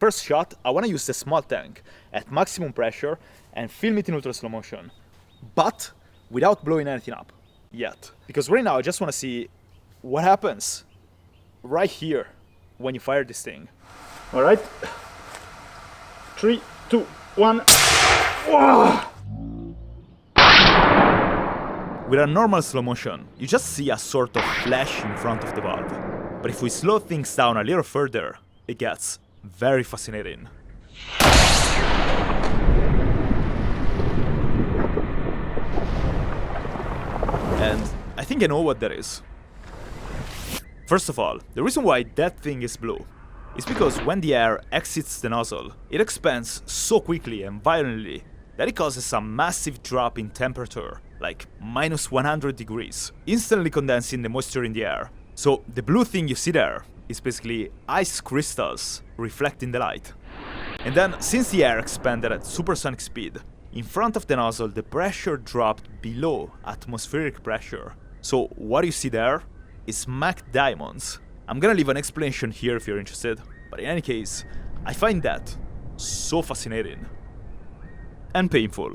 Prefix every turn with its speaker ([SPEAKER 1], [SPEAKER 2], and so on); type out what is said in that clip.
[SPEAKER 1] First shot, I want to use the small tank at maximum pressure and film it in ultra slow motion, but without blowing anything up yet. Because right now I just want to see what happens right here when you fire this thing. All right, 3, 2, 1. Whoa! With a normal slow motion, you just see a sort of flash in front of the valve. But if we slow things down a little further, it gets very fascinating. And I think I know what that is. First of all, the reason why that thing is blue is because when the air exits the nozzle, it expands so quickly and violently that it causes a massive drop in temperature, like minus 100 degrees, instantly condensing the moisture in the air. So the blue thing you see there is basically ice crystals reflecting the light. And then, since the air expanded at supersonic speed, in front of the nozzle the pressure dropped below atmospheric pressure. So what you see there is Mac diamonds. I'm gonna leave an explanation here if you're interested, but in any case, I find that so fascinating and painful.